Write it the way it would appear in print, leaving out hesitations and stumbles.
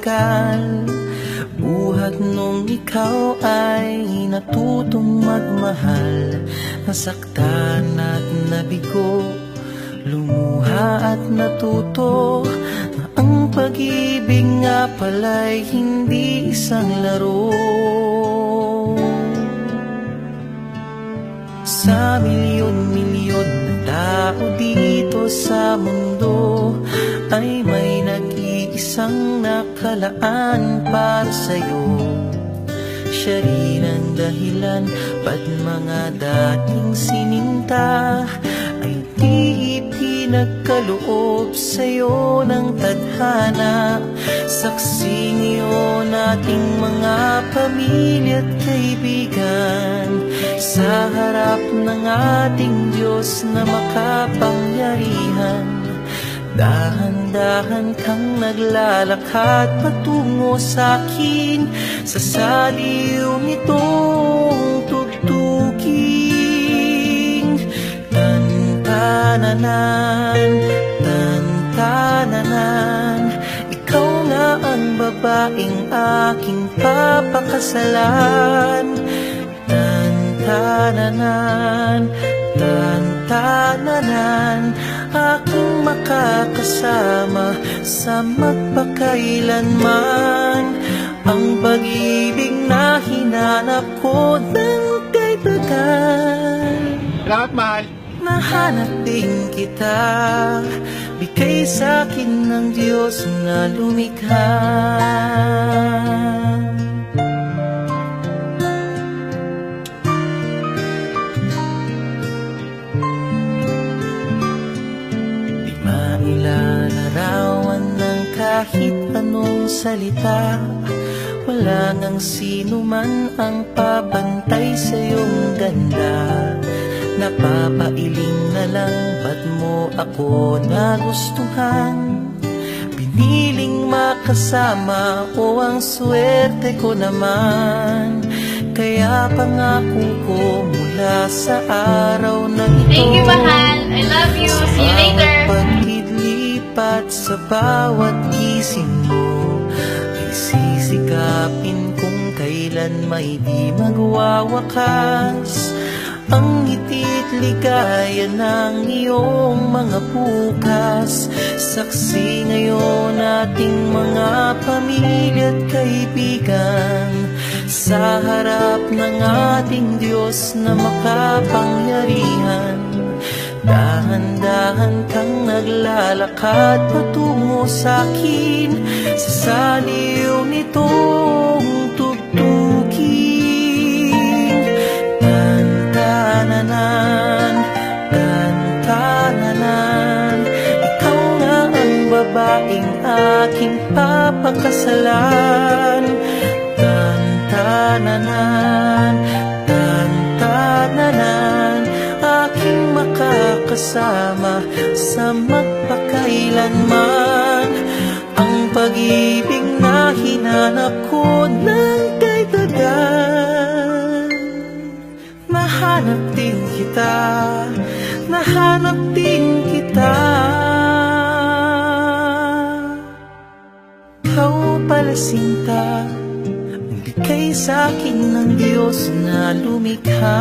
matagal. Buhat nung ikaw ay natutong magmahal, nasaktan at nabigo, lumuha at natuto na ang pag-ibig nga pala'y hindi isang laro. Sa milyon-milyon na tao dito sa mundo ay may nag-iisang nakalaan para sa'yo. Siya rin ang dahilan ba't mga dating sininta ay di ipinagkaloob sa'yo ng tadhana. Saksi ngayon ating mga pamilya at kaibigan sa harap ng ating Diyos na makapangyarihan. Dahan-dahan kang naglalakad patungo sa'kin sa saliw nitong tugtuging. Tan-tananan, tan-tananan, ikaw nga ang babaeng aking papakasalan. Tan-tananan, tan-tananan, aking makakasama sa magpakailanman. Ang pag-ibig na hinanap ko ng kay tagal. Salamat, mahal. Nahanap din kita, bigay sa'kin ng Diyos na lumikha. Di mailalarawan ng kahit anong salita, wala nang sino man ang pabantay sa iyong ganda. Napapailing na lang, ba't mo ako nagustuhan? Piniling makasama o ang swerte ko naman. Kaya pangako ko mula sa araw na ito, Thank you, mahal. I love you. See you later. Pag-idlipat sa bawat gising mo, ay sisikapin kung kailan may di magwawakas ang ngiti't ligaya ng iyong mga bukas. Saksi ngayon ating mga pamilya at kaibigan sa harap ng ating Diyos na makapangyarihan. Dahan-dahan kang naglalakad patungo sa'kin sa saliw nitong tugtuging. Tan-tananan, tan-tananan, ikaw nga ang babaeng aking papakasalan. Tan-tananan, tan-tananan, aking makakasama sa magpakailanman. Ang pag-ibig na hinanap ko ng kay tagal. Nahanap din kita, nahanap din kita. Ikaw pala sinta, ang bigay sa'kin ng Diyos na lumikha.